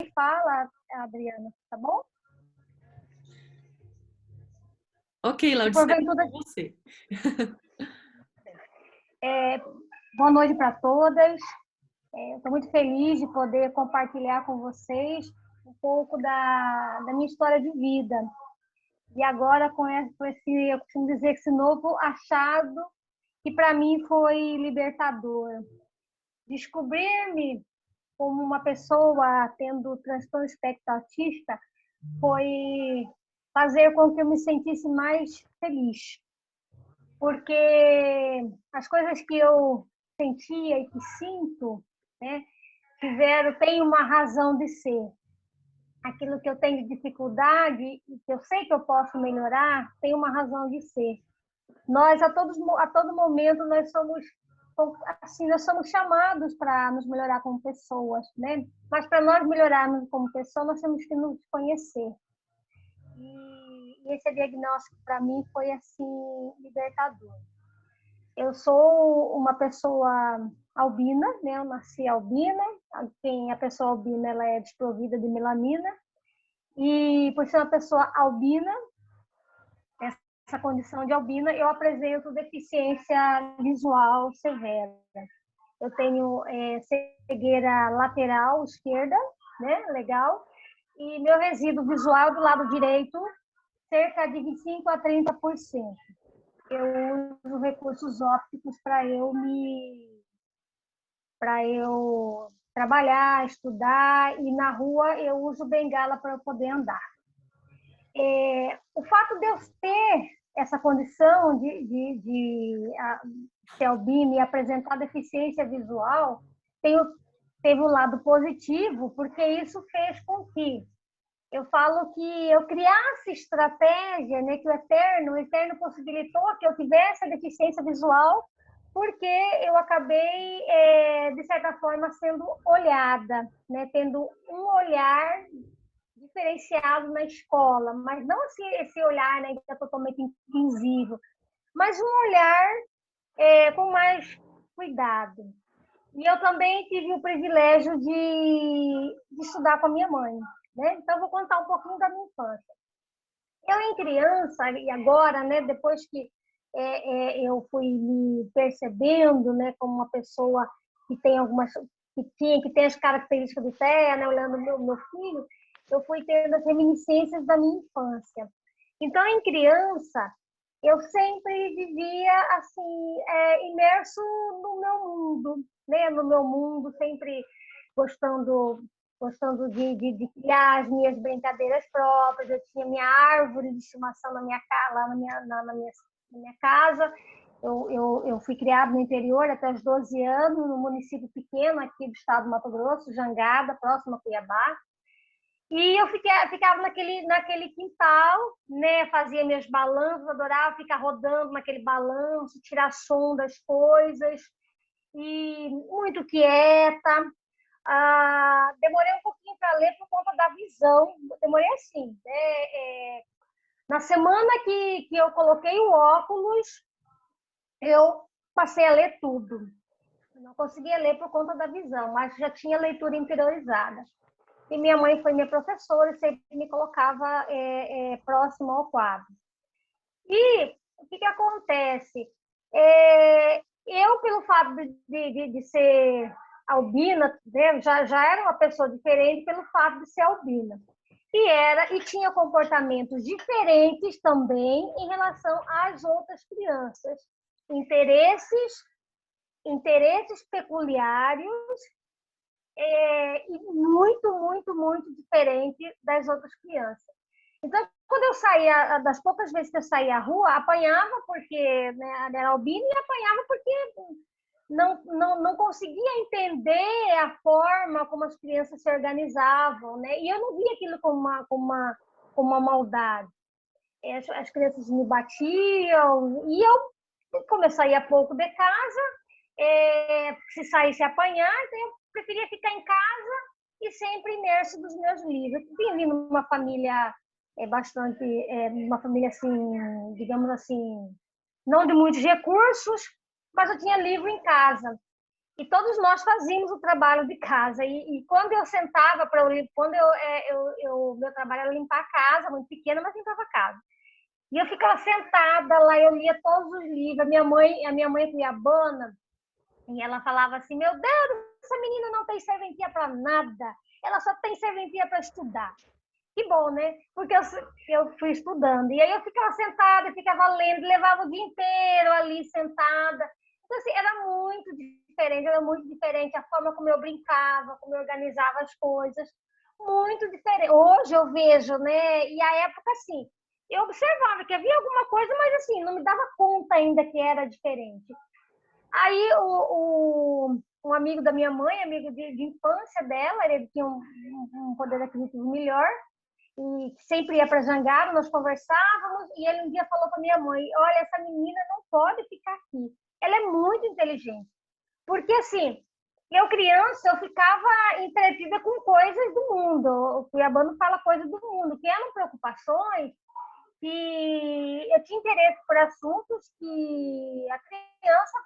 fala, Adriana, tá bom? Ok, E Laudicea, porventura, com você. boa noite para todas. Estou muito feliz de poder compartilhar com vocês um pouco da minha história de vida. E agora com esse, eu costumo dizer, esse novo achado que para mim foi libertador. Descobrir-me como uma pessoa tendo transtorno espectro autista foi fazer com que eu me sentisse mais feliz. Porque as coisas que eu sentia e que sinto, né, tem uma razão de ser. Aquilo que eu tenho de dificuldade e que eu sei que eu posso melhorar, tem uma razão de ser. Nós, a todo momento, nós somos chamados para nos melhorar como pessoas, né? Mas para nós melhorarmos como pessoa, nós temos que nos conhecer. E esse diagnóstico, para mim, foi, assim, libertador. Eu sou uma pessoa albina, né? Eu nasci albina. A pessoa albina, ela é desprovida de melanina. E por ser uma pessoa albina, essa condição de albina, eu apresento deficiência visual severa. Eu tenho cegueira lateral esquerda, né? Legal. E meu resíduo visual do lado direito, cerca de 25 a 30%. Eu uso recursos ópticos para eu trabalhar, estudar, e na rua eu uso bengala para eu poder andar. O fato de eu ter essa condição de ser albina e apresentar deficiência visual teve um lado positivo, porque isso fez com que eu falo que eu criasse estratégia, né, que o Eterno possibilitou que eu tivesse a deficiência visual, porque eu acabei, de certa forma, sendo olhada, né, tendo um olhar diferenciado na escola, mas não assim, esse olhar, né, que é totalmente inclusivo, mas um olhar com mais cuidado. E eu também tive o privilégio de estudar com a minha mãe, né? Então, eu vou contar um pouquinho da minha infância. Eu, em criança, e agora, né, depois que eu fui me percebendo, né, como uma pessoa que tem que tem as características do TEA, né, olhando meu filho, eu fui tendo as reminiscências da minha infância. Então, em criança, eu sempre vivia assim, imerso no meu mundo, né? No meu mundo, sempre gostando, gostando de criar as minhas brincadeiras próprias. Eu tinha minha árvore de estimação lá na minha casa. Eu fui criada no interior até os 12 anos, num município pequeno aqui do estado do Mato Grosso, Jangada, próximo a Cuiabá. E eu ficava naquele quintal, né? Fazia meus balanços, adorava ficar rodando naquele balanço, tirar som das coisas, e muito quieta. Demorei um pouquinho para ler por conta da visão, demorei assim, né? Na semana que eu coloquei o óculos, eu passei a ler tudo. Eu não conseguia ler por conta da visão, mas já tinha leitura interiorizada. E minha mãe foi minha professora e sempre me colocava próximo ao quadro. E o que acontece? Eu, pelo fato de ser albina, né, já era uma pessoa diferente pelo fato de ser albina. E tinha comportamentos diferentes também em relação às outras crianças. Interesses peculiares, e muito, muito, muito diferente das outras crianças. Então, quando eu saía, das poucas vezes que eu saía à rua, apanhava porque, né, era albina, e apanhava porque não conseguia entender a forma como as crianças se organizavam, né? E eu não via aquilo como uma maldade. As crianças me batiam, e como eu saía pouco de casa, se saísse a apanhar, então eu preferia ficar em casa e sempre imerso dos meus livros. Vim numa família uma família assim, digamos assim, não de muitos recursos, mas eu tinha livro em casa. E todos nós fazíamos o trabalho de casa. E quando eu sentava para quando meu trabalho era limpar a casa, muito pequena, mas limpava a casa. E eu ficava sentada lá, eu lia todos os livros. A minha mãe é cuiabana, e ela falava assim: meu Deus, essa menina não tem serventia para nada, ela só tem serventia para estudar. Que bom, né? Porque eu fui estudando. E aí eu ficava sentada, ficava lendo, levava o dia inteiro ali sentada. Então, assim, era muito diferente a forma como eu brincava, como eu organizava as coisas. Muito diferente. Hoje eu vejo, né? E a época, assim, eu observava que havia alguma coisa, mas, assim, não me dava conta ainda que era diferente. Aí um amigo da minha mãe, amigo de infância dela, ele tinha um poder aquisitivo melhor, e sempre ia para Jangada, nós conversávamos, e ele um dia falou para minha mãe: olha, essa menina não pode ficar aqui, ela é muito inteligente. Porque, assim, eu criança, eu ficava entretida com coisas do mundo, o cuiabano fala coisas do mundo, que eram preocupações, que eu tinha interesse por assuntos que a criança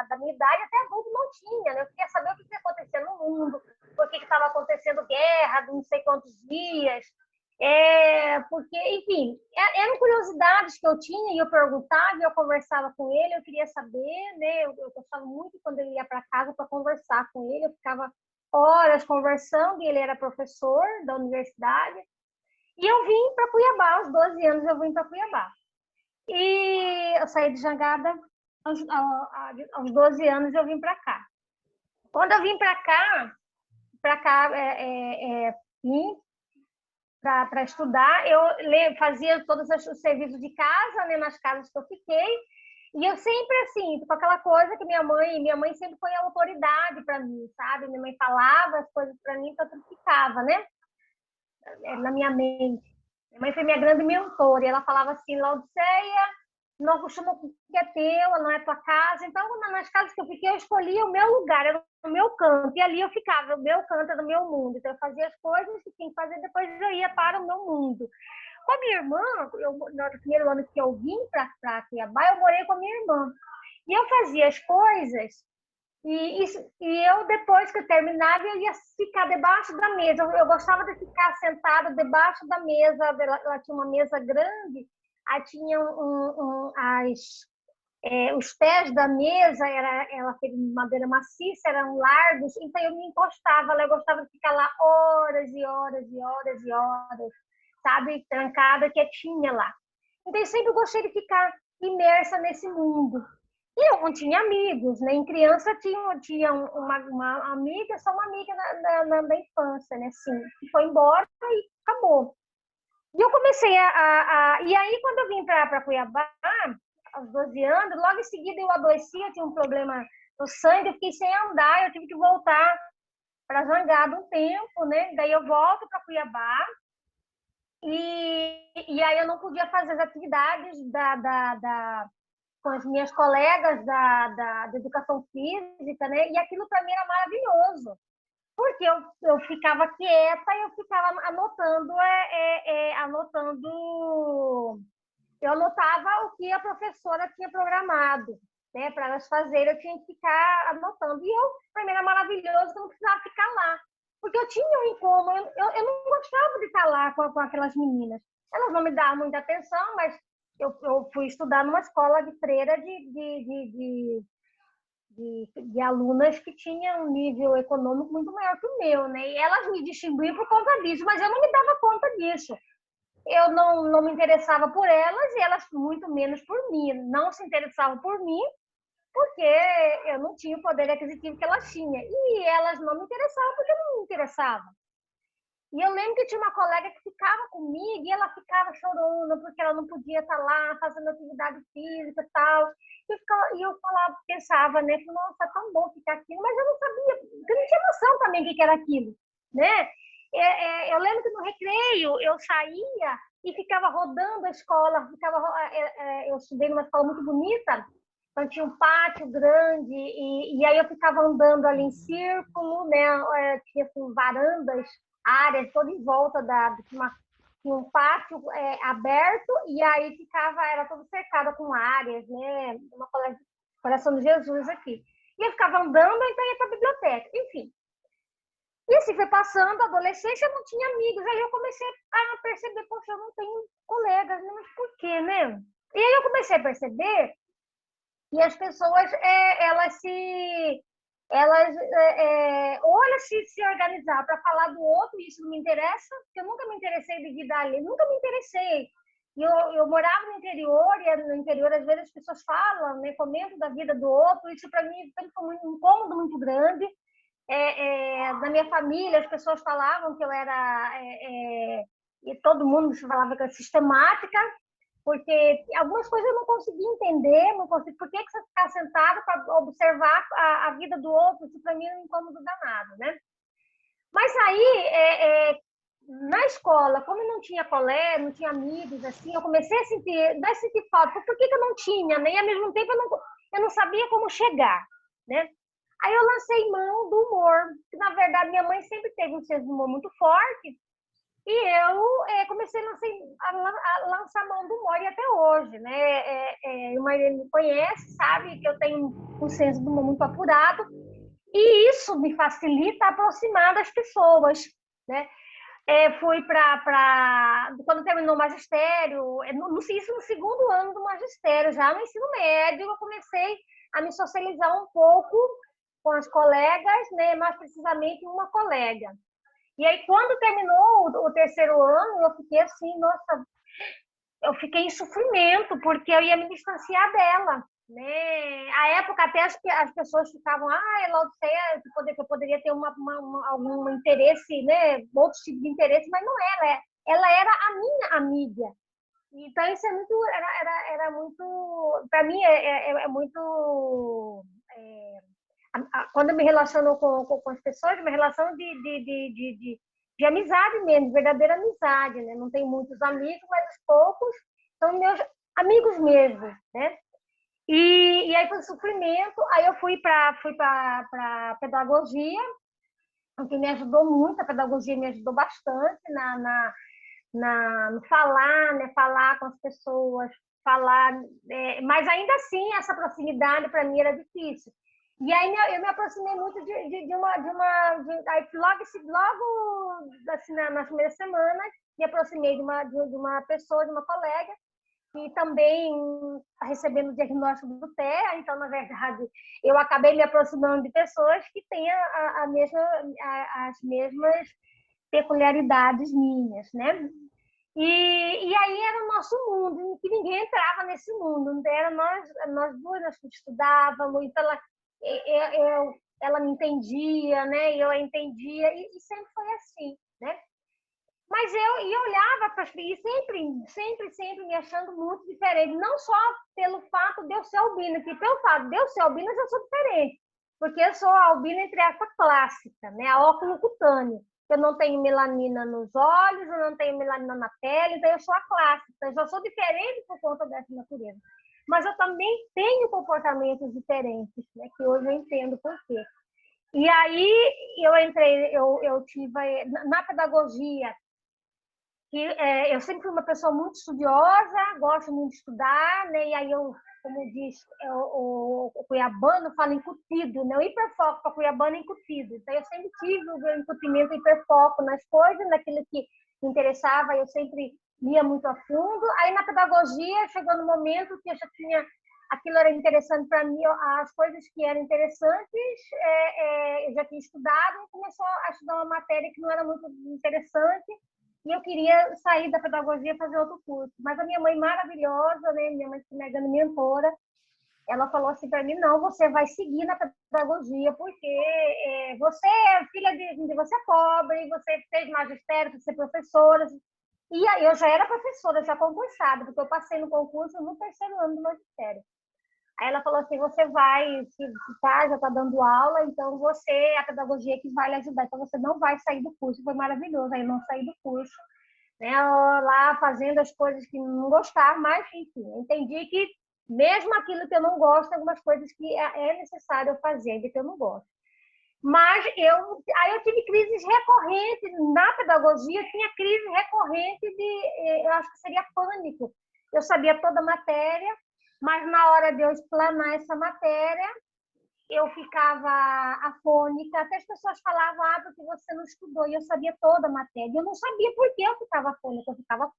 da minha idade, até adulto, não tinha, né? Eu queria saber o que ia acontecer no mundo, por que estava acontecendo guerra de não sei quantos dias, porque, enfim, eram curiosidades que eu tinha e eu perguntava, eu conversava com ele, eu queria saber, né? Eu gostava muito quando ele ia para casa para conversar com ele, eu ficava horas conversando e ele era professor da universidade. E eu vim para Cuiabá, aos 12 anos eu vim para Cuiabá. E eu saí de Jangada, aos 12 anos eu vim para cá. Quando eu vim para cá, vim para estudar, eu fazia todos os serviços de casa, né, nas casas que eu fiquei, e eu sempre, assim, com aquela coisa que minha mãe sempre foi a autoridade para mim, sabe? Minha mãe falava as coisas para mim, então tudo ficava, né? Na minha mente. Minha mãe foi minha grande mentora, e ela falava assim: Laodiceia, não costuma que é teu, não é tua casa. Então, nas casas que eu fiquei, eu escolhia o meu lugar, era o meu canto, e ali eu ficava, o meu canto era o meu mundo. Então, eu fazia as coisas que tinha que fazer, depois eu ia para o meu mundo. Com a minha irmã, no primeiro ano que eu vim para Cuiabá, eu morei com a minha irmã. E eu fazia as coisas e eu, depois que eu terminava, eu ia ficar debaixo da mesa. Eu gostava de ficar sentada debaixo da mesa. Ela tinha uma mesa grande, aí tinha os pés da mesa, ela fez madeira maciça, eram largos, então eu me encostava lá, eu gostava de ficar lá horas e horas e horas e horas, sabe, trancada, quietinha lá. Então eu sempre gostei de ficar imersa nesse mundo. E eu não tinha amigos, né? Em criança tinha uma amiga, só uma amiga da infância, né? Assim, que foi embora e acabou. E eu comecei E aí, quando eu vim para Cuiabá, aos 12 anos, logo em seguida eu adoeci, eu tinha um problema no sangue, eu fiquei sem andar, eu tive que voltar para Jangada um tempo, né? Daí eu volto para Cuiabá, e aí eu não podia fazer as atividades com as minhas colegas da educação física, né? E aquilo para mim era maravilhoso, porque eu ficava quieta e eu ficava eu anotava o que a professora tinha programado, né? Para elas fazerem, eu tinha que ficar anotando. E para mim era maravilhoso, eu não precisava ficar lá, porque eu tinha um incômodo, eu não gostava de estar lá com aquelas meninas. Elas não me davam muita atenção, mas eu fui estudar numa escola de freira de alunas que tinham um nível econômico muito maior que o meu, né? E elas me distinguiam por conta disso, mas eu não me dava conta disso. Eu não me interessava por elas e elas muito menos por mim. Não se interessavam por mim porque eu não tinha o poder aquisitivo que elas tinham. E elas não me interessavam porque eu não me interessava. E eu lembro que tinha uma colega que ficava comigo e ela ficava chorando porque ela não podia estar lá fazendo atividade física e tal. E eu falava, pensava, né? Nossa, é tão bom ficar aqui. Mas eu não sabia, porque eu não tinha noção também do que era aquilo, né? Eu lembro que no recreio eu saía e ficava rodando a escola. Eu estudei numa escola muito bonita, então tinha um pátio grande e aí eu ficava andando ali em círculo, né? Tinha assim, varandas, áreas toda em volta tinha um pátio aberto e aí era todo cercado com áreas, né? Uma Coração de Jesus aqui. E eu ficava andando, então ia para a biblioteca. Enfim. E assim foi passando, a adolescência, eu não tinha amigos. Aí eu comecei a perceber, poxa, eu não tenho colegas, né? Mas por quê, né? E aí eu comecei a perceber que as pessoas, ou elas se organizar para falar do outro, e isso não me interessa, porque eu nunca me interessei de vida alheia, nunca me interessei. E eu morava no interior, e no interior, às vezes, as pessoas falam, né, comentam da vida do outro, isso para mim sempre foi um incômodo muito grande. Da minha família, as pessoas falavam que eu era... e todo mundo falava que eu era sistemática, porque algumas coisas eu não conseguia entender, não conseguia, por que você ficar sentado para observar a vida do outro? Isso para mim é um incômodo danado, né? Mas aí, na escola, como eu não tinha colega, não tinha amigos, assim, eu comecei a sentir falta. Por que eu não tinha, né? E ao mesmo tempo eu não sabia como chegar, né? Aí eu lancei mão do humor, que na verdade minha mãe sempre teve um senso de humor muito forte, e eu comecei a lançar mão do humor e até hoje, né? O Maria me conhece, sabe que eu tenho um senso de humor muito apurado, e isso me facilita aproximar das pessoas, né? Fui quando terminou o magistério, isso no segundo ano do magistério, já no ensino médio, eu comecei a me socializar um pouco com as colegas, né? Mais precisamente uma colega. E aí, quando terminou o terceiro ano, eu fiquei assim, nossa, eu fiquei em sofrimento, porque eu ia me distanciar dela, né? À época, até as pessoas ficavam, Laodiceia, que eu poderia ter algum interesse, né? Outro tipo de interesse, mas não era. Ela era a minha amiga. Então, isso era muito, para mim, é muito... quando eu me relaciono com as pessoas, uma relação de amizade mesmo, de verdadeira amizade, né? Não tenho muitos amigos, mas os poucos são meus amigos mesmo, né? E aí foi sofrimento, aí eu fui para pedagogia, o que me ajudou muito, a pedagogia me ajudou bastante no falar, né? Falar com as pessoas, falar, mas ainda assim essa proximidade para mim era difícil. E aí eu me aproximei muito aí logo assim, nas primeiras semanas, me aproximei de uma pessoa, de uma colega, que também está recebendo o diagnóstico do TEA, então, na verdade, eu acabei me aproximando de pessoas que têm as mesmas peculiaridades minhas, né? E aí era o nosso mundo, em que ninguém entrava nesse mundo, era nós duas, nós estudávamos, então ela me entendia, né? Eu a entendia, e sempre foi assim, né? Mas eu olhava para as filhas, sempre me achando muito diferente, não só pelo fato de eu ser albina, que pelo fato de eu ser albina eu já sou diferente, porque eu sou a albina entre essa clássica, né? A óculo cutâneo. Eu não tenho melanina nos olhos, eu não tenho melanina na pele, então eu sou a clássica, eu já sou diferente por conta dessa natureza. Mas eu também tenho comportamentos diferentes, né? Que hoje eu entendo por quê. E aí eu tive na pedagogia, que eu sempre fui uma pessoa muito estudiosa, gosto muito de estudar, né? E aí como diz o cuiabano, fala incutido, né? O hiperfoco para cuiabano é incutido. Então eu sempre tive o incutimento, o hiperfoco nas coisas, naquilo que me interessava, eu sempre lia muito a fundo. Aí na pedagogia chegou no momento que eu já tinha aquilo era interessante para mim, as coisas que eram interessantes, eu já tinha estudado, e começou a estudar uma matéria que não era muito interessante, e eu queria sair da pedagogia e fazer outro curso. Mas a minha mãe maravilhosa, né, minha mãe se negando mentora, ela falou assim para mim, não, você vai seguir na pedagogia, porque você é filha você é pobre, você fez magistério para ser professora. E aí eu já era professora, já concursada, porque eu passei no concurso no terceiro ano do magistério. Aí ela falou assim, você vai, se já está dando aula, então a pedagogia que vai lhe ajudar, então você não vai sair do curso. Foi maravilhoso, aí eu não saí do curso, né, lá fazendo as coisas que não gostava, mas enfim, eu entendi que mesmo aquilo que eu não gosto, algumas coisas que é necessário eu fazer, ainda que eu não gosto. Mas aí eu tive crises recorrentes, na pedagogia tinha crise recorrente eu acho que seria pânico. Eu sabia toda a matéria, mas na hora de eu explanar essa matéria, eu ficava afônica, até as pessoas falavam, porque você não estudou, e eu sabia toda a matéria. Eu não sabia por que eu ficava afônica, eu ficava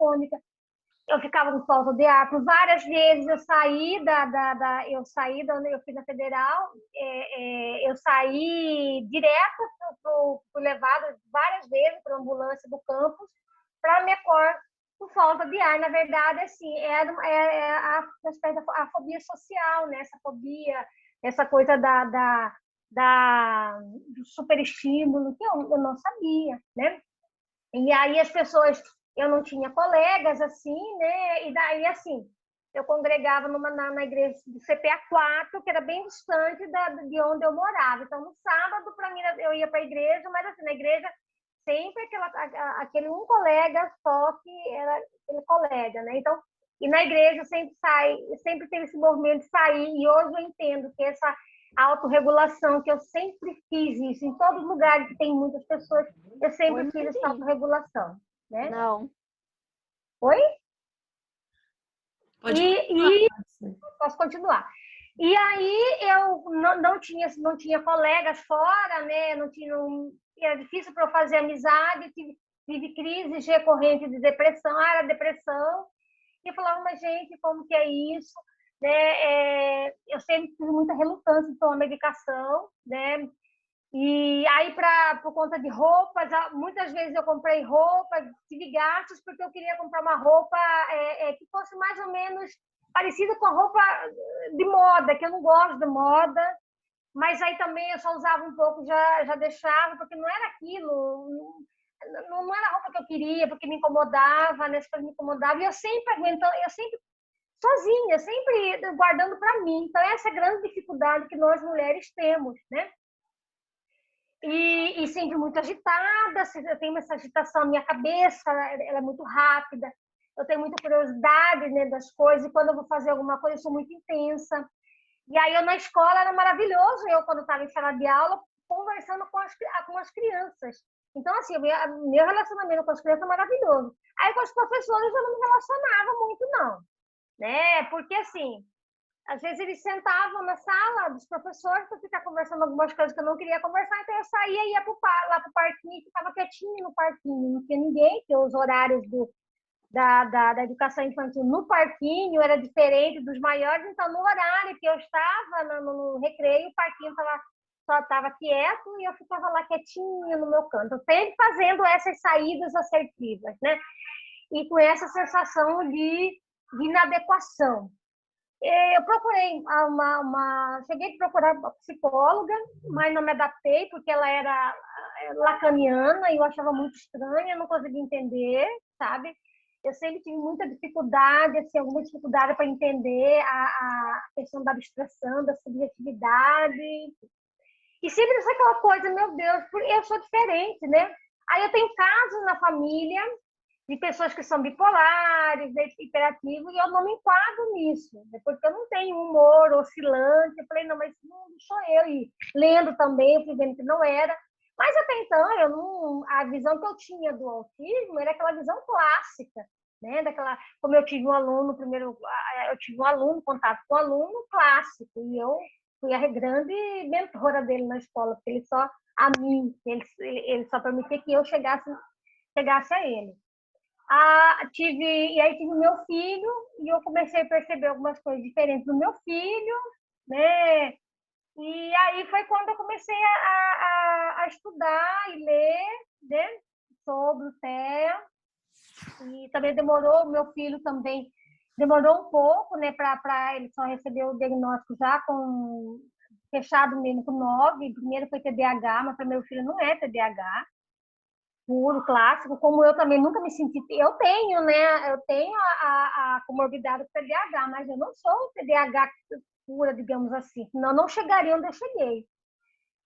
com falta de ar. Por várias vezes eu saí da onde eu fui na Federal, eu saí direto fui levada várias vezes para a ambulância do campus para me cor por falta de ar. Na verdade, assim, a fobia social, né? Essa fobia, essa coisa do superestímulo, que eu não sabia, né? E aí as pessoas, eu não tinha colegas assim, né? E daí assim, eu congregava na igreja do CPA 4, que era bem distante de onde eu morava. Então no sábado para mim eu ia para a igreja, mas assim, na igreja sempre aquele um colega só que era aquele colega, né? Então, e na igreja sempre teve esse movimento de sair, e hoje eu entendo que essa autorregulação, que eu sempre fiz isso, em todos os lugares que tem muitas pessoas, eu sempre fiz essa autorregulação, né? Não. Oi? Pode continuar. Posso continuar. E aí eu não tinha colegas fora, né? Era difícil para eu fazer amizade, tive crises recorrentes de depressão, era depressão. E eu falava, mas gente, como que é isso? Né? Eu sempre tive muita relutância em tomar medicação, né? E aí, por conta de roupas, muitas vezes eu comprei roupa, tive gastos, porque eu queria comprar uma roupa que fosse mais ou menos parecida com a roupa de moda, que eu não gosto de moda, mas aí também eu só usava um pouco, já deixava, porque não era aquilo, não era a roupa que eu queria, porque me incomodava, né? As coisas me incomodavam, e eu sempre aguentando, eu sempre sozinha, sempre guardando para mim. Então, essa é a grande dificuldade que nós mulheres temos, né? E sempre muito agitada, eu tenho essa agitação na minha cabeça, ela é muito rápida, eu tenho muita curiosidade, né, das coisas, e quando eu vou fazer alguma coisa, eu sou muito intensa. E aí, eu na escola, era maravilhoso, eu, quando estava em sala de aula, conversando com as crianças. Então, assim, meu relacionamento com as crianças é maravilhoso. Aí, com os professores, eu não me relacionava muito, não, né? Porque, assim, às vezes eles sentavam na sala dos professores para ficar conversando algumas coisas que eu não queria conversar, então eu saía e ia lá para o parquinho, ficava quietinho no parquinho, não tinha ninguém, porque os horários da educação infantil no parquinho era diferente dos maiores, então no horário que eu estava, no recreio, o parquinho só estava quieto e eu ficava lá quietinha no meu canto, sempre fazendo essas saídas assertivas, né? E com essa sensação de inadequação. Eu procurei cheguei a procurar uma psicóloga, mas não me adaptei porque ela era lacaniana e eu achava muito estranha, não conseguia entender, sabe? Eu sempre tive muita dificuldade, assim, alguma dificuldade para entender a questão da abstração, da subjetividade. E sempre aquela coisa, meu Deus, eu sou diferente, né? Aí eu tenho casos na família de pessoas que são bipolares, hiperativos, e eu não me enquadro nisso, né? Porque eu não tenho humor oscilante. Eu falei, não, mas não sou eu. E lendo também, eu fui vendo que não era. Mas até então, a visão que eu tinha do autismo era aquela visão clássica, né? Como eu tive um aluno, eu tive um aluno, contato com um aluno clássico, e eu fui a grande mentora dele na escola, porque ele só permitia que eu chegasse a ele. E aí tive meu filho e eu comecei a perceber algumas coisas diferentes do meu filho, né? E aí foi quando eu comecei a estudar e ler, né, sobre o TEA. E também demorou, meu filho também demorou um pouco, né, para ele só receber o diagnóstico já fechado mesmo com 9. Primeiro foi TDAH, mas para meu filho não é TDAH puro, clássico, como eu também nunca me senti. Eu tenho, né? Eu tenho a comorbidade do TDAH, mas eu não sou TDAH pura, digamos assim. Senão eu não chegaria onde eu cheguei.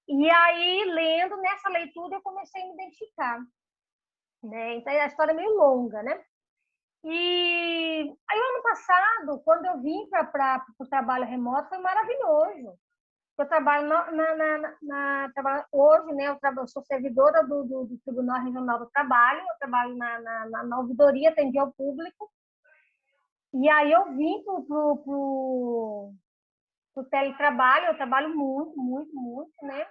E aí, nessa leitura, eu comecei a me identificar. Né? Então, a história é meio longa, né? E aí, ano passado, quando eu vim para o trabalho remoto, foi maravilhoso. Eu trabalho hoje, né? Eu sou servidora do Tribunal Regional do Trabalho, eu trabalho na ouvidoria, atendi ao público. E aí eu vim o teletrabalho, eu trabalho muito, muito, muito, né?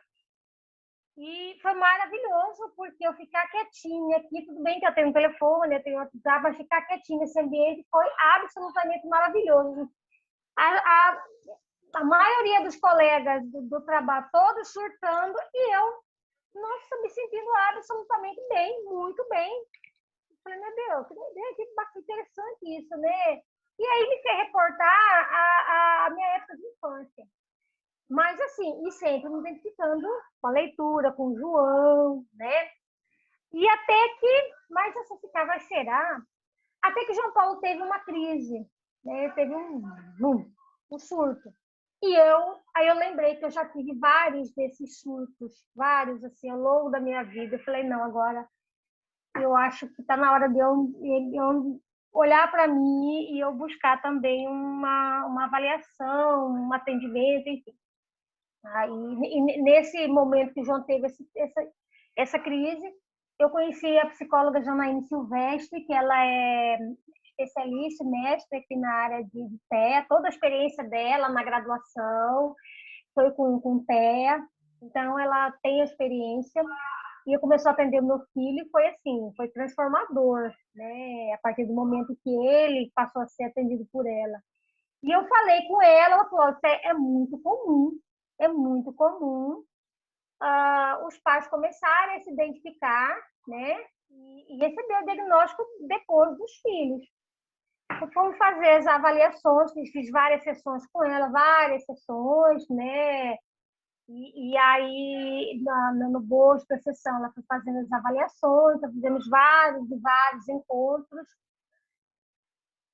E foi maravilhoso, porque eu ficar quietinha aqui, tudo bem que eu tenho um telefone, eu tenho WhatsApp, mas ficar quietinha nesse ambiente foi absolutamente maravilhoso. A, a maioria dos colegas do trabalho, todos surtando, e eu, nossa, me sentindo absolutamente bem, muito bem. Eu falei, meu Deus, que bastante interessante isso, né? E aí me fez reportar a minha época de infância. Mas, assim, e sempre me identificando com a leitura, com o João, né? E até que, mas você ficava, será? Até que João Paulo teve uma crise, né? Teve um surto. Aí eu lembrei que eu já tive vários desses surtos, vários, assim, ao longo da minha vida. Eu falei, não, agora eu acho que está na hora de eu olhar para mim e eu buscar também uma avaliação, um atendimento, enfim. Aí, nesse momento que o João teve essa crise, eu conheci a psicóloga Janaíne Silvestre, que ela é especialista, mestre aqui na área de TEA, toda a experiência dela na graduação foi com TEA, então ela tem a experiência, e eu comecei a atender o meu filho, e foi assim, foi transformador, né? A partir do momento que ele passou a ser atendido por ela. E eu falei com ela falou, é muito comum os pais começarem a se identificar, né? E receber o diagnóstico depois dos filhos. Eu fomos fazer as avaliações, fiz várias sessões com ela, várias sessões, né? E aí, no bojo da sessão, ela foi fazendo as avaliações, fizemos vários e vários encontros.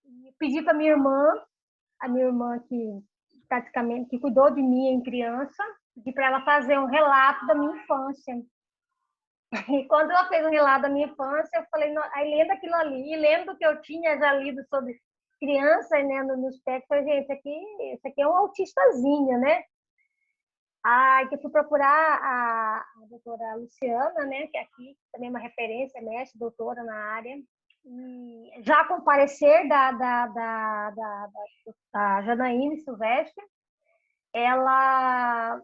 E pedi para a minha irmã que praticamente que cuidou de mim em criança, pedi para ela fazer um relato da minha infância. E quando ela fez um relato da minha infância, eu falei, aí lendo aquilo ali, e lendo que eu tinha já lido sobre criança, né, no espectro, gente, isso aqui é um autistazinho, né? Aí que eu fui procurar a doutora Luciana, né, que aqui também é uma referência, mestre, doutora na área, e já com o parecer da Janaíne Silvestre, ela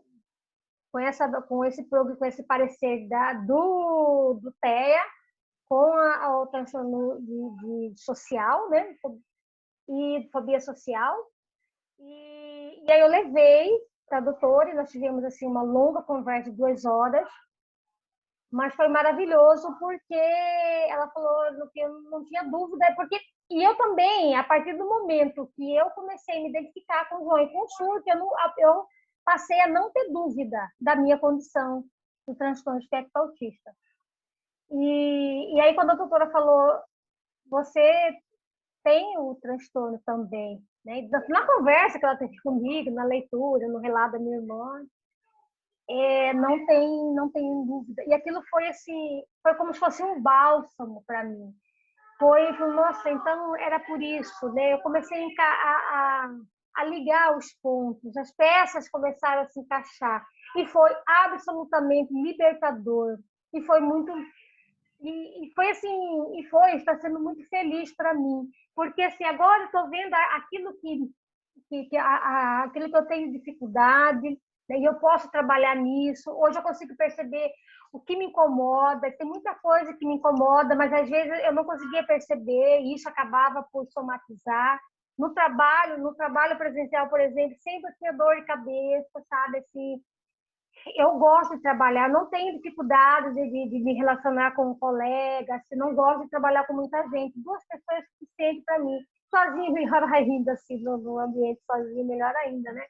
com esse parecer do TEA, com o transtorno de social, né? E fobia social. E aí eu levei para a doutora e nós tivemos assim, uma longa conversa de 2 horas, mas foi maravilhoso porque ela falou que eu não tinha dúvida, porque e eu também, a partir do momento que eu comecei a me identificar com o João e com o surto, eu passei a não ter dúvida da minha condição do transtorno de espectro autista. E aí, quando a doutora falou, você tem o transtorno também, né? Na conversa que ela teve comigo, na leitura, no relato da minha irmã, não tem dúvida. E aquilo foi assim, foi como se fosse um bálsamo para mim. Nossa, então era por isso, né? Eu comecei a ligar os pontos, as peças começaram a se encaixar e foi absolutamente libertador e foi muito e foi assim está sendo muito feliz para mim, porque assim agora estou vendo aquilo aquilo que eu tenho dificuldade, né, e eu posso trabalhar nisso. Hoje eu consigo perceber o que me incomoda, tem muita coisa que me incomoda, mas às vezes eu não conseguia perceber e isso acabava por somatizar. No trabalho presencial, por exemplo, sempre tinha dor de cabeça, sabe, assim, eu gosto de trabalhar, não tenho dificuldade de me relacionar com colegas, não gosto de trabalhar com muita gente. 2 pessoas é suficiente para mim. Sozinho, melhor ainda, assim, no ambiente sozinho, melhor ainda, né?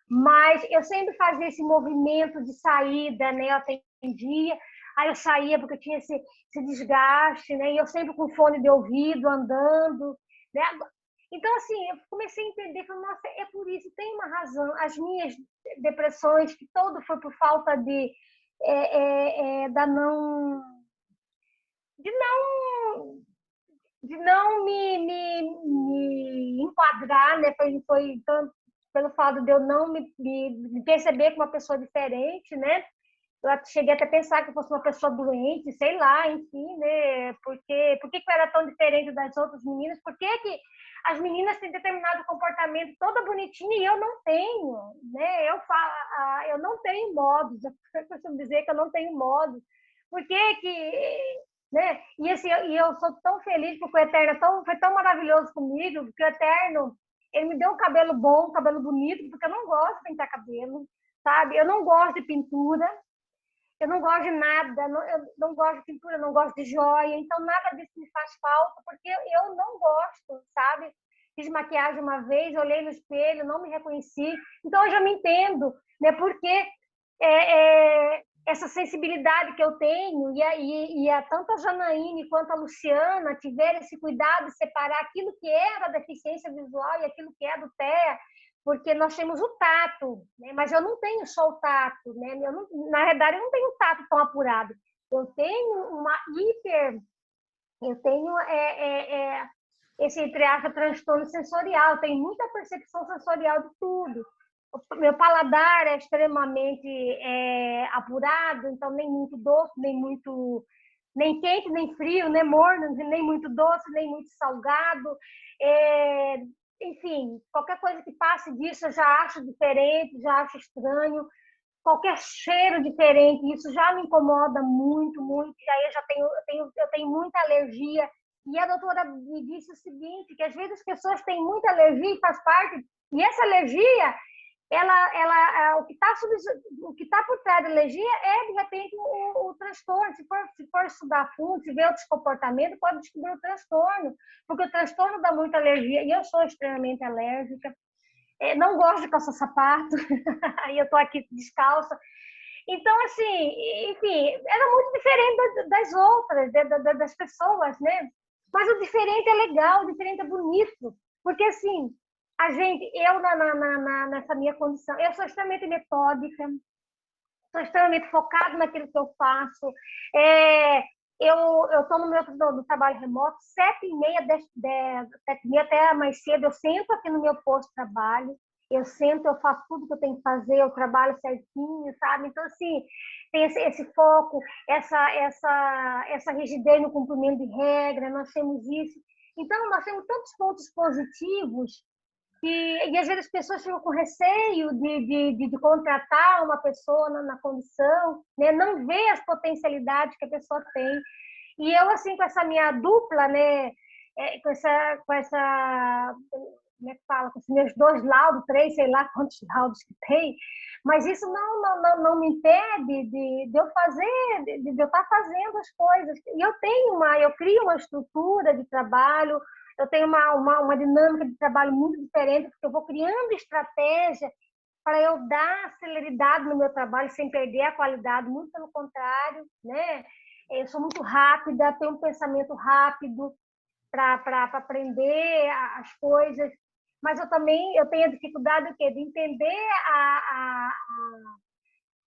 Mas eu sempre fazia esse movimento de saída, né? Eu atendia, aí eu saía porque eu tinha esse desgaste, né? E eu sempre com fone de ouvido, andando, né? Então, assim, eu comecei a entender, falei, nossa, é por isso, tem uma razão. As minhas depressões, que todo foi por falta da não, de não, de não me enquadrar, né? Foi tanto pelo fato de eu não me perceber como uma pessoa diferente, né? Eu cheguei até a pensar que eu fosse uma pessoa doente, sei lá, enfim, né? Por que eu era tão diferente das outras meninas? Por que as meninas têm determinado comportamento toda bonitinha e eu não tenho, né? Eu falo, eu não tenho modos, eu costumo dizer que eu não tenho modos. Por que, né? E assim, eu sou tão feliz porque o Eterno foi tão maravilhoso comigo, porque o Eterno, ele me deu um cabelo bom, um cabelo bonito, porque eu não gosto de pintar cabelo, sabe? Eu não gosto de pintura, eu não gosto de nada, eu não gosto de pintura, não gosto de joia, então nada disso me faz falta, porque eu não gosto, sabe? Fiz maquiagem uma vez, olhei no espelho, não me reconheci, então eu já me entendo, né? Porque essa sensibilidade que eu tenho e tanto a Janaíne quanto a Luciana tiveram esse cuidado de separar aquilo que era deficiência visual e aquilo que é do TEA, porque nós temos o tato, né? Mas eu não tenho só o tato, né? Na verdade, eu não tenho um tato tão apurado. Eu tenho uma eu tenho esse, entre aspas, transtorno sensorial, tenho muita percepção sensorial de tudo. O meu paladar é extremamente apurado, então nem muito doce, nem quente, nem frio, nem morno, nem muito doce, nem muito salgado. Enfim, qualquer coisa que passe disso eu já acho diferente, já acho estranho. Qualquer cheiro diferente, isso já me incomoda muito, muito. E aí eu tenho muita alergia. E a doutora me disse o seguinte, que às vezes as pessoas têm muita alergia e faz parte. E essa alergia, o que está por trás da alergia é, de repente, o transtorno. Se for estudar a fundo, se ver outros comportamentos, pode descobrir o transtorno. Porque o transtorno dá muita alergia. E eu sou extremamente alérgica. Não gosto de calça sapato. Aí eu estou aqui descalça. Então, assim, enfim, era muito diferente das outras, das pessoas, né? Mas o diferente é legal, o diferente é bonito. Porque, assim, nessa minha condição, eu sou extremamente metódica, sou extremamente focada naquilo que eu faço. Eu estou no meu do trabalho remoto, 7h30, 7h30 até mais cedo, eu sento aqui no meu posto de trabalho, eu sento, eu faço tudo que eu tenho que fazer, eu trabalho certinho, sabe? Então, assim, tem esse foco, essa rigidez no cumprimento de regra, nós temos isso. Então, nós temos tantos pontos positivos e às vezes as pessoas ficam com receio de contratar uma pessoa na condição, né? Não vê as potencialidades que a pessoa tem. E eu, assim, com essa minha dupla, né? Como é que fala? Com os meus 2 laudos, 3, sei lá quantos laudos que tem, mas isso não me impede de eu fazer, de eu estar fazendo as coisas. E eu crio uma estrutura de trabalho, eu tenho uma dinâmica de trabalho muito diferente, porque eu vou criando estratégia para eu dar celeridade no meu trabalho sem perder a qualidade, muito pelo contrário, né? Eu sou muito rápida, tenho um pensamento rápido para aprender as coisas, mas eu tenho a dificuldade de entender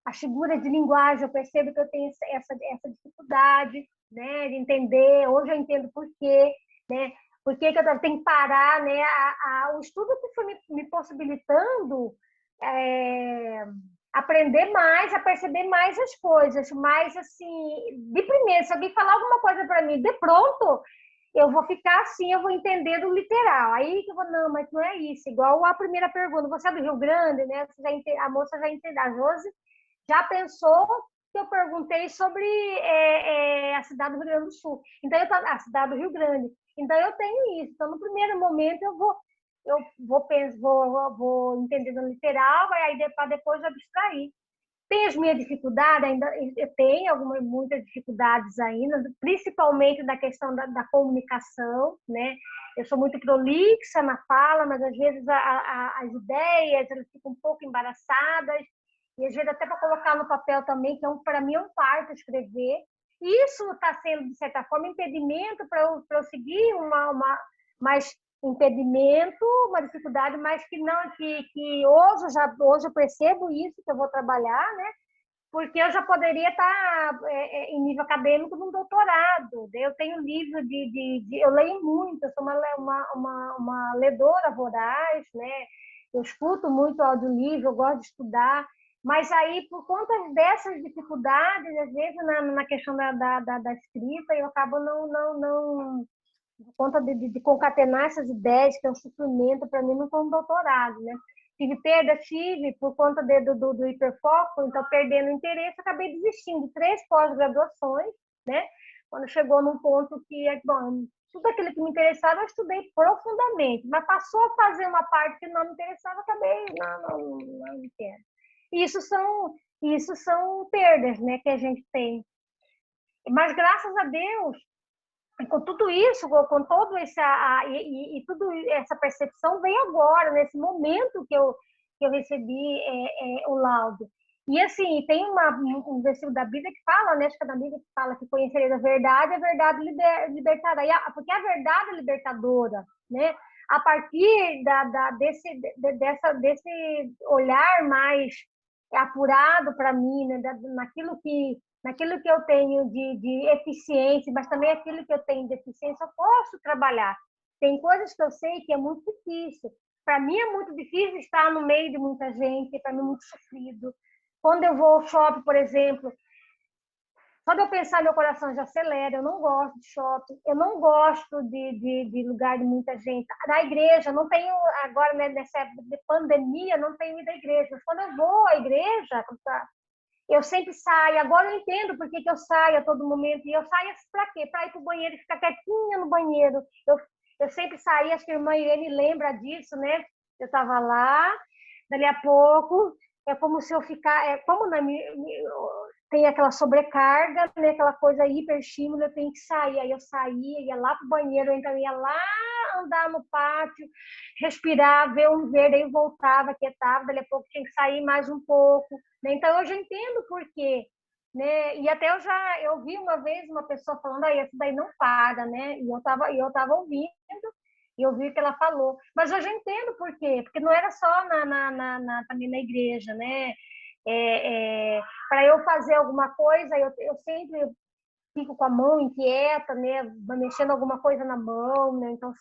as figuras de linguagem. Eu percebo que eu tenho essa dificuldade, né, de entender. Hoje eu entendo por quê, né? Por que eu tenho que parar, né? O estudo que foi me possibilitando aprender mais, a perceber mais as coisas, mas assim, de primeiro, se alguém falar alguma coisa para mim, de pronto, eu vou ficar assim, eu vou entender do literal. Aí que eu vou, não, mas não é isso. Igual a primeira pergunta, você é do Rio Grande, né? A moça já entendeu, a Josi já pensou que eu perguntei sobre a cidade do Rio Grande do Sul. Então, a cidade do Rio Grande. Então, eu tenho isso. Então, no primeiro momento, vou entender no literal, aí para depois abstrair. Tem as minhas dificuldades, ainda eu tenho muitas dificuldades ainda, principalmente na questão da comunicação, né? Eu sou muito prolixa na fala, mas às vezes as ideias elas ficam um pouco embaraçadas, e às vezes até para colocar no papel também, que para mim é um parto escrever. Isso está sendo, de certa forma, impedimento para eu seguir mais impedimento, uma dificuldade, mas que hoje eu percebo isso, que eu vou trabalhar, né? Porque eu já poderia estar em nível acadêmico num doutorado. Eu tenho livro eu leio muito, eu sou uma ledora voraz, né? Eu escuto muito audiolivro, eu gosto de estudar. Mas aí, por conta dessas dificuldades, às vezes na questão da escrita, eu acabo não por conta de concatenar essas ideias, que é um sofrimento para mim, não foi um doutorado, né? Tive perda, tive, por conta do hiperfoco, então perdendo o interesse, acabei desistindo de 3 pós-graduações, né? Quando chegou num ponto que, bom, tudo aquilo que me interessava, eu estudei profundamente, mas passou a fazer uma parte que não me interessava, acabei, não quero. Isso são perdas, né, que a gente tem. Mas graças a Deus, com tudo isso, com todo tudo essa percepção veio agora, nesse momento que eu recebi o laudo. E assim, tem um versículo da Bíblia que fala, né, acho que é da Bíblia que fala que conhecereis a verdade libertará. Porque a verdade é libertadora, né? A partir desse olhar mais apurado para mim, né, naquilo que eu tenho de eficiência, mas também aquilo que eu tenho de eficiência, eu posso trabalhar. Tem coisas que eu sei que é muito difícil. Para mim é muito difícil estar no meio de muita gente, para mim é muito sofrido. Quando eu vou ao shopping, por exemplo, só de eu pensar, meu coração já acelera. Eu não gosto de shopping, eu não gosto de lugar de muita gente. Na igreja, não tenho, agora, né, nessa época de pandemia, não tenho ido à igreja. Mas quando eu vou à igreja, eu sempre saio. Agora eu entendo por que eu saio a todo momento. E eu saio para quê? Para ir para o banheiro e ficar quietinha no banheiro. Eu sempre saí, acho que a irmã Irene lembra disso, né? Eu estava lá, dali a pouco, é como se eu ficar. Como tem aquela sobrecarga, né? Aquela coisa hiperestímulo, eu tenho que sair. Aí eu saía, ia lá para o banheiro, então ia lá andar no pátio, respirar, ver um verde, aí voltava, quietava, dali a pouco tinha que sair mais um pouco. Né? Então eu já entendo por quê. Né? E até eu vi uma vez uma pessoa falando, essa daí não para, né? E eu tava ouvindo, e eu vi o que ela falou. Mas eu já entendo por quê, porque não era só também na igreja, né? Para eu fazer alguma coisa, eu sempre fico com a mão inquieta, né? Mexendo alguma coisa na mão, né? Então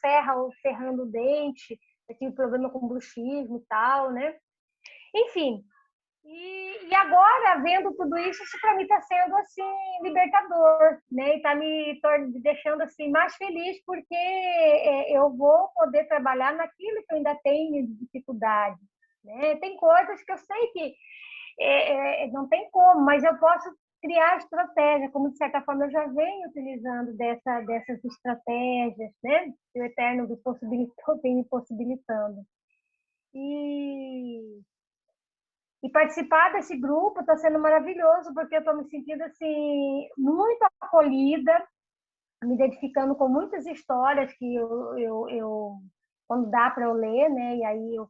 ferrando o dente, eu tive problema com bruxismo e tal, né? Enfim, e agora, vendo tudo isso, para mim está sendo assim libertador, né? E está me deixando assim mais feliz porque eu vou poder trabalhar naquilo que eu ainda tenho de dificuldade, né? Tem coisas que eu sei que não tem como, mas eu posso criar estratégia, como de certa forma eu já venho utilizando dessas estratégias, né? Que o Eterno tem me possibilitando. E participar desse grupo está sendo maravilhoso, porque eu estou me sentindo assim, muito acolhida, me identificando com muitas histórias que quando dá para eu ler, né? E aí eu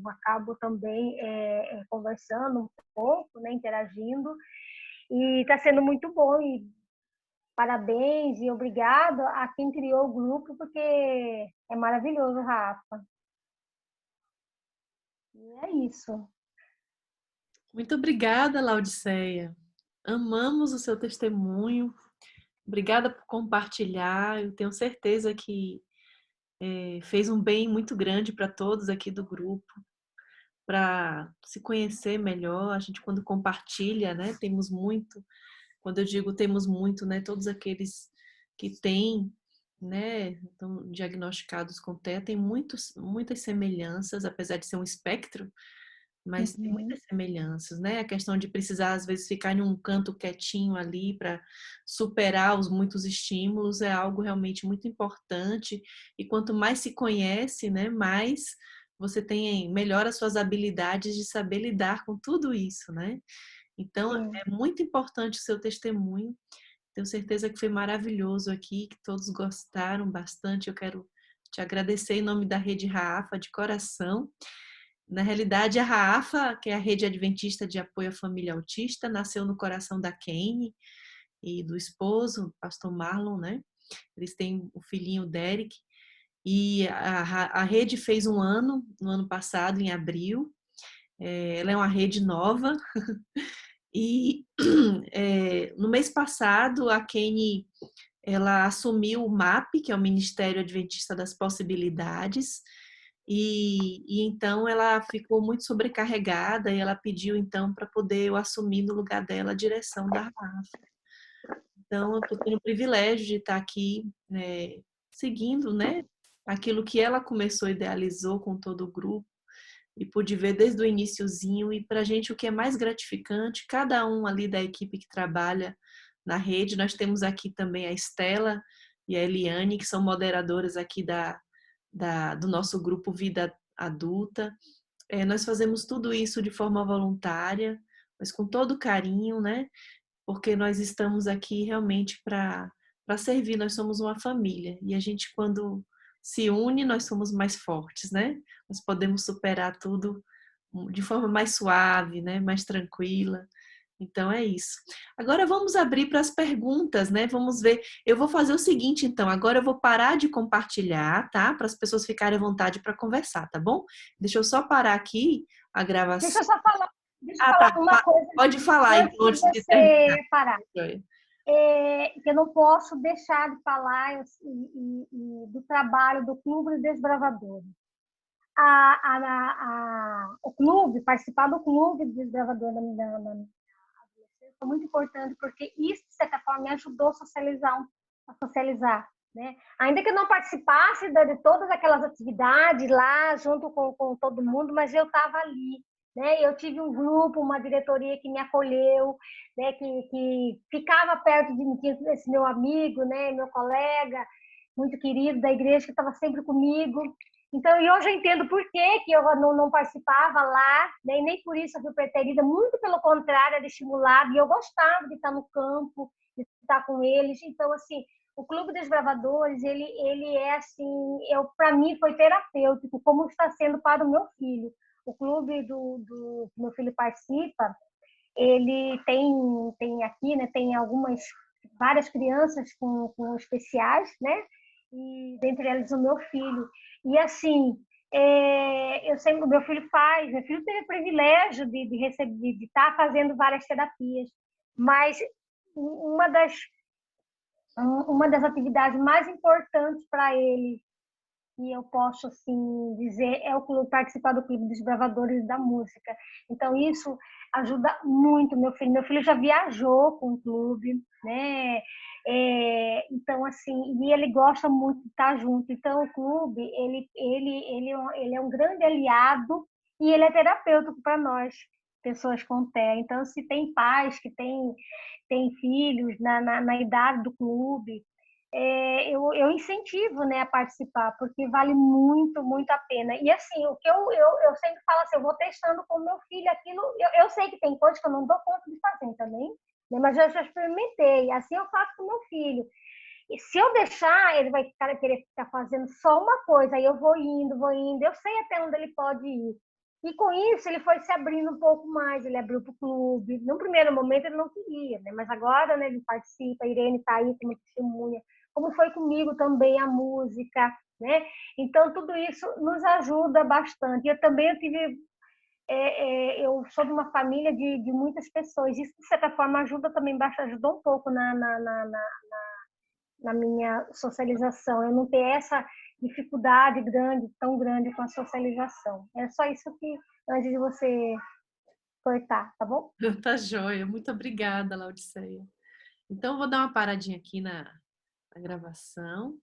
acabo também conversando um pouco, né? Interagindo. E está sendo muito bom. E parabéns e obrigado a quem criou o grupo, porque é maravilhoso, Rafa. E é isso. Muito obrigada, Laudiceia. Amamos o seu testemunho. Obrigada por compartilhar. Eu tenho certeza que fez um bem muito grande para todos aqui do grupo, para se conhecer melhor. A gente, quando compartilha, né, temos muito. Quando eu digo temos muito, né, todos aqueles que têm, né, estão diagnosticados com TEA, tem muitas semelhanças, apesar de ser um espectro, mas tem muitas semelhanças, né? A questão de precisar, às vezes, ficar em um canto quietinho ali para superar os muitos estímulos é algo realmente muito importante. E quanto mais se conhece, né, mais você melhora as suas habilidades de saber lidar com tudo isso, né? Então, é muito importante o seu testemunho. Tenho certeza que foi maravilhoso aqui, que todos gostaram bastante. Eu quero te agradecer em nome da Rede Raafa, de coração. Na realidade, a Raafa, que é a Rede Adventista de Apoio à Família Autista, nasceu no coração da Kane e do esposo, o pastor Marlon, né? Eles têm o filhinho Derek. E a rede fez um ano, no ano passado, em abril. Ela é uma rede nova. E no mês passado, a Kane ela assumiu o MAP, que é o Ministério Adventista das Possibilidades, e então ela ficou muito sobrecarregada e ela pediu então para poder eu assumir no lugar dela a direção da RAF. Então eu estou tendo o privilégio de estar aqui seguindo, né, aquilo que ela começou, idealizou com todo o grupo e pude ver desde o iniciozinho. E para a gente o que é mais gratificante, cada um ali da equipe que trabalha na rede, nós temos aqui também a Estela e a Eliane, que são moderadoras aqui do nosso grupo Vida Adulta. Nós fazemos tudo isso de forma voluntária, mas com todo carinho, né? Porque nós estamos aqui realmente para servir, nós somos uma família e a gente, quando se une, nós somos mais fortes, né? Nós podemos superar tudo de forma mais suave, né? Mais tranquila. Então é isso. Agora vamos abrir para as perguntas, né? Vamos ver. Eu vou fazer o seguinte, então. Agora eu vou parar de compartilhar, tá? Para as pessoas ficarem à vontade para conversar, tá bom? Deixa eu só parar aqui a Deixa eu gravação. só falar, deixa eu Ah, falar tá. uma coisa Pode falar, antes então, de antes de terminar. você parar. Que eu não posso deixar de falar do trabalho do Clube dos Desbravadores. O clube, participar do Clube dos Desbravadores foi muito importante, porque isso, de certa forma, me ajudou a socializar. Né? Ainda que eu não participasse de todas aquelas atividades lá, junto com todo mundo, mas eu estava ali. Né? Eu tive um grupo, uma diretoria que me acolheu, né? que ficava perto de mim, esse meu amigo, né? Meu colega, muito querido da igreja, que estava sempre comigo. Então, e hoje eu entendo por que eu não participava lá, né? E nem por isso eu fui preterida, muito pelo contrário, era estimulada, e eu gostava de estar no campo, de estar com eles. Então, assim, o Clube dos Bravadores, ele é assim, para mim foi terapêutico, como está sendo para o meu filho. O clube do meu filho participa, ele tem aqui, né, tem várias crianças com especiais, né? E dentre elas o meu filho. E assim, eu sempre, meu filho teve o privilégio de receber, de estar fazendo várias terapias, mas uma das uma das atividades mais importantes para ele, e eu posso assim dizer, é o clube, participar do Clube dos Bravadores da Música. Então isso ajuda muito meu filho. Meu filho já viajou com o clube, né? Então assim, e ele gosta muito de estar junto. Então o clube ele é um grande aliado e ele é terapêutico para nós, pessoas com TEA. Então se tem pais que têm filhos na idade do clube, eu incentivo, né, a participar, porque vale muito, muito a pena. E assim, o que eu sempre falo assim, eu vou testando com o meu filho aquilo, eu sei que tem coisas que eu não dou conta de fazer também, né, mas eu já experimentei, assim eu faço com o meu filho. E se eu deixar, ele vai querer ficar fazendo só uma coisa, aí eu vou indo, eu sei até onde ele pode ir. E com isso ele foi se abrindo um pouco mais, ele abriu para o clube. No primeiro momento ele não queria, né? Mas agora, né, ele participa, a Irene está aí como testemunha, como foi comigo também a música, né? Então tudo isso nos ajuda bastante. Eu tive, eu sou de uma família de muitas pessoas, isso de certa forma ajuda também, ajudou um pouco na minha socialização. Eu não ter essa dificuldade tão grande com a socialização. É só isso que, antes de você cortar, tá bom? Tá joia. Muito obrigada, Laudiceia. Então, eu vou dar uma paradinha aqui na gravação.